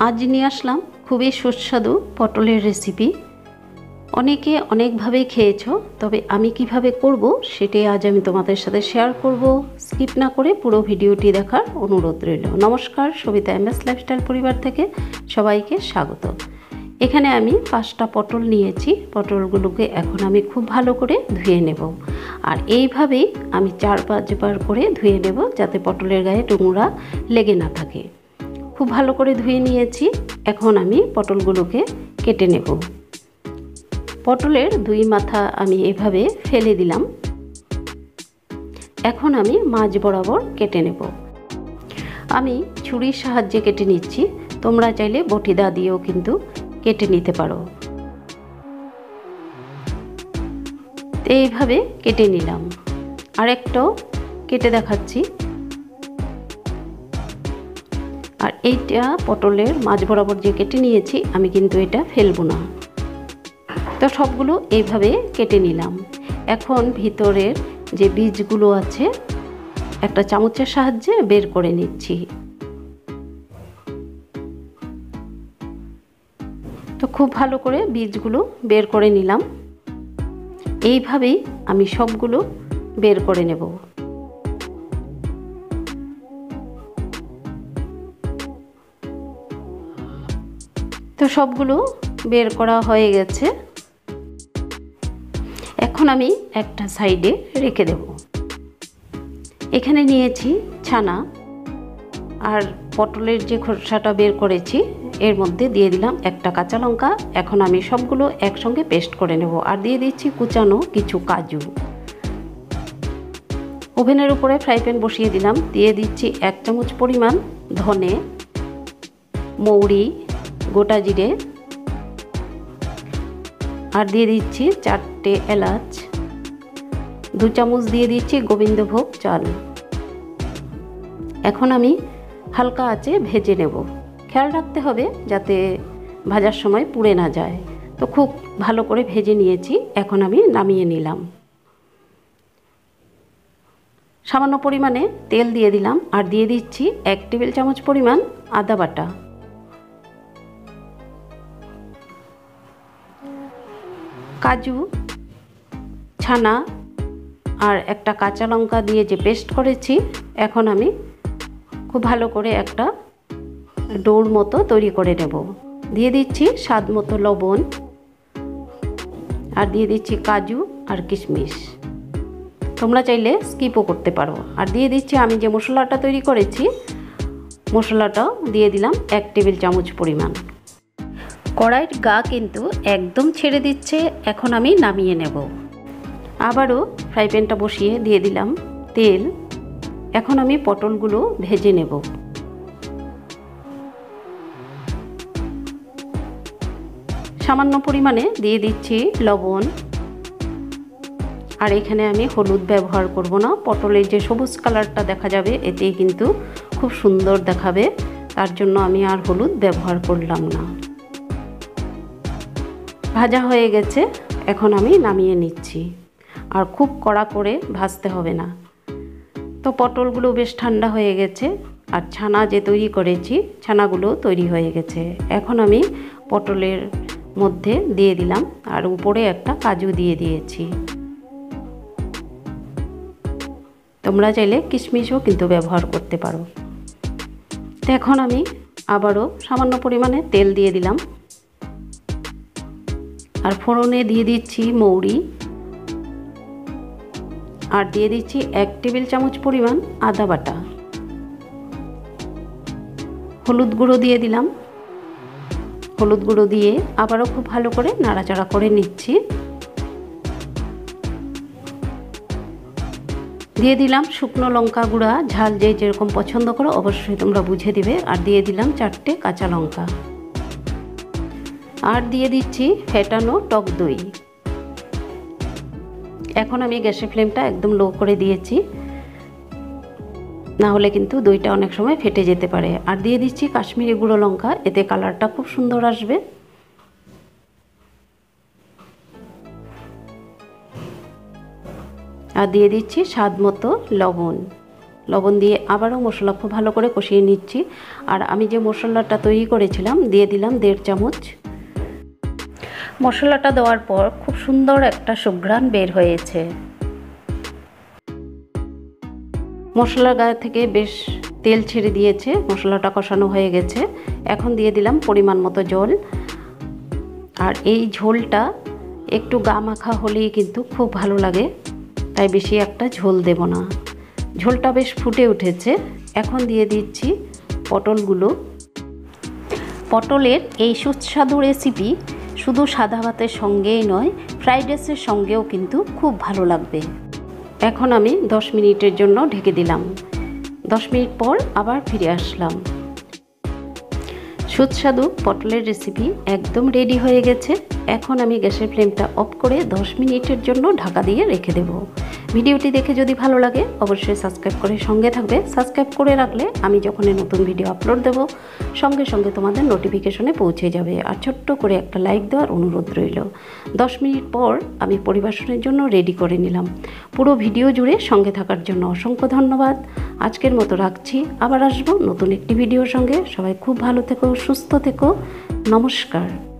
আজ নিয়ে আসলাম খুবই সুস্বাদু পটলের রেসিপি। অনেকে অনেকভাবে খেয়েছো, তবে আমি কিভাবে করব সেটাই আজ আমি তোমাদের সাথে শেয়ার করব। স্কিপ না করে পুরো ভিডিওটি দেখার অনুরোধ রইল। নমস্কার, সবিতা.M.S. লাইফস্টাইল পরিবার থেকে সবাইকে স্বাগত। এখানে আমি 5টা পটল নিয়েছি। পটলগুলোকে এখন আমি খুব ভালো করে ধুয়ে নেব, আর এইভাবেই আমি 4-5 বার করে ধুয়ে নেব, যাতে পটলের গায়ে নোংরা লেগে না থাকে। খুব ভালো করে ধুয়ে নিয়েছি। এখন আমি পটলগুলোকে কেটে নেব। পটলের 2 মাথা আমি এভাবে ফেলে দিলাম। এখন আমি মাঝ বরাবর কেটে নেব। আমি ছুরির সাহায্যে কেটে নিচ্ছি, তোমরা চাইলে বটিদা দিয়েও কিন্তু কেটে নিতে পারো। এইভাবে কেটে নিলাম। আরেকটাও কেটে দেখাচ্ছি। আর এইটা পটলের মাঝ বরাবর যে কেটে নিয়েছি, আমি কিন্তু এটা ফেলবো না। তো সবগুলো এইভাবে কেটে নিলাম। এখন ভিতরের যে বীজগুলো আছে একটা চামচের সাহায্যে বের করে নিচ্ছি। তো খুব ভালো করে বীজগুলো বের করে নিলাম। এইভাবেই আমি সবগুলো বের করে নেব। তো সবগুলো বের করা হয়ে গেছে। এখন আমি একটা সাইডে রেখে দেব। এখানে নিয়েছি ছানা, আর পটলের যে খোসাটা বের করেছি এর মধ্যে দিয়ে দিলাম একটা কাঁচা লঙ্কা। এখন আমি সবগুলো একসঙ্গে পেস্ট করে নেব। আর দিয়ে দিচ্ছি কুচানো কিছু কাজু। ওভেনের উপরে ফ্রাই প্যান বসিয়ে দিলাম। দিয়ে দিচ্ছি 1 চামচ পরিমাণ ধনে, মৌরি, গোটা জিরে, আর দিয়ে দিচ্ছি 4টে এলাচ। 2 চামচ দিয়ে দিচ্ছি গোবিন্দভোগ চাল। এখন আমি হালকা আঁচে ভেজে নেব। খেয়াল রাখতে হবে যাতে ভাজার সময় পুড়ে না যায়। তো খুব ভালো করে ভেজে নিয়েছি। এখন আমি নামিয়ে নিলাম। সামান্য পরিমাণে তেল দিয়ে দিলাম, আর দিয়ে দিচ্ছি 1 টেবিল চামচ পরিমাণ আদা বাটা। কাজু, ছানা আর একটা কাঁচা লঙ্কা দিয়ে যে পেস্ট করেছি, এখন আমি খুব ভালো করে একটা ডোর মতো তৈরি করে নেব। দিয়ে দিচ্ছি স্বাদ মতো লবণ, আর দিয়ে দিচ্ছি কাজু আর কিশমিশ। তোমরা চাইলে স্কিপও করতে পারো। আর দিয়ে দিচ্ছি আমি যে মশলাটা তৈরি করেছি, মশলাটাও দিয়ে দিলাম 1 টেবিল চামচ পরিমাণ। কড়াইয়ের গা কিন্তু একদম ছেড়ে দিচ্ছে। এখন আমি নামিয়ে নেব। আবারও ফ্রাই প্যানটা বসিয়ে দিয়ে দিলাম তেল। এখন আমি পটলগুলো ভেজে নেব। সামান্য পরিমাণে দিয়ে দিচ্ছি লবণ, আর এখানে আমি হলুদ ব্যবহার করব না। পটলের যে সবুজ কালারটা দেখা যাবে এতে কিন্তু খুব সুন্দর দেখাবে, তার জন্য আমি আর হলুদ ব্যবহার করলাম না। ভাজা হয়ে গেছে। এখন আমি নামিয়ে নিচ্ছি। আর খুব কড়া করে ভাজতে হবে না। তো পটলগুলো বেশ ঠান্ডা হয়ে গেছে, আর ছানা যে তৈরি করেছি ছানাগুলো তৈরি হয়ে গেছে। এখন আমি পটলের মধ্যে দিয়ে দিলাম, আর উপরে একটা কাজু দিয়ে দিয়েছি। তোমরা চাইলে কিশমিশও কিন্তু ব্যবহার করতে পারো। তো এখন আমি আবারও সামান্য পরিমাণে তেল দিয়ে দিলাম, আর ফোড়নে দিয়ে দিচ্ছি মৌরি, আর দিয়ে দিচ্ছি 1 টেবিল চামচ পরিমাণ আদা বাটা। হলুদ গুঁড়ো দিয়ে দিলাম। হলুদ গুঁড়ো দিয়ে আবারও খুব ভালো করে নাড়াচাড়া করে নিচ্ছি। দিয়ে দিলাম শুকনো লঙ্কা গুঁড়া। ঝাল যে যেরকম পছন্দ করো অবশ্যই তোমরা বুঝে দিবে। আর দিয়ে দিলাম 4টে কাঁচা লঙ্কা, আর দিয়ে দিচ্ছি ফেটানো টক দই। এখন আমি গ্যাসের ফ্লেমটা একদম লো করে দিয়েছি, না হলে কিন্তু দইটা অনেক সময় ফেটে যেতে পারে। আর দিয়ে দিচ্ছি কাশ্মীরি গুঁড়ো লঙ্কা, এতে কালারটা খুব সুন্দর আসবে। আর দিয়ে দিচ্ছি স্বাদ মতো লবণ। লবণ দিয়ে আবারও মশলা খুব ভালো করে কষিয়ে নিচ্ছি। আর আমি যে মশলাটা তৈরি করেছিলাম দিয়ে দিলাম 1.5 চামচ। মশলাটা দেওয়ার পর খুব সুন্দর একটা সুঘ্রাণ বের হয়েছে। মশলার গায়ে থেকে বেশ তেল ছেড়ে দিয়েছে, মশলাটা কষানো হয়ে গেছে। এখন দিয়ে দিলাম পরিমাণ মতো জল। আর এই ঝোলটা একটু গা মাখা হলেই কিন্তু খুব ভালো লাগে, তাই বেশি একটা ঝোল দেব না। ঝোলটা বেশ ফুটে উঠেছে। এখন দিয়ে দিচ্ছি পটলগুলো। পটলের এই সুস্বাদু রেসিপি শুধু সাদা ভাতের সঙ্গেই নয়, ফ্রাইড রাইসের সঙ্গেও কিন্তু খুব ভালো লাগবে। এখন আমি 10 মিনিটের জন্য ঢেকে দিলাম। 10 মিনিট পর আবার ফিরে আসলাম। সুস্বাদু পটলের রেসিপি একদম রেডি হয়ে গেছে। এখন আমি গ্যাসের ফ্লেমটা অফ করে 10 মিনিটের জন্য ঢাকা দিয়ে রেখে দেব। ভিডিওটি দেখে যদি ভালো লাগে অবশ্যই সাবস্ক্রাইব করে সঙ্গে থাকবে। সাবস্ক্রাইব করে রাখলে আমি যখন নতুন ভিডিও আপলোড দেব সঙ্গে সঙ্গে তোমাদের নোটিফিকেশনে পৌঁছে যাবে। আর ছোট্ট করে একটা লাইক দেওয়ার অনুরোধ রইল। 10 মিনিট পর আমি পরিবেশনের জন্য রেডি করে নিলাম। পুরো ভিডিও জুড়ে সঙ্গে থাকার জন্য অসংখ্য ধন্যবাদ। আজকের মতো রাখছি, আবার আসবো নতুন একটি ভিডিওর সঙ্গে। সবাই খুব ভালো থেকো, সুস্থ থেকো। নমস্কার।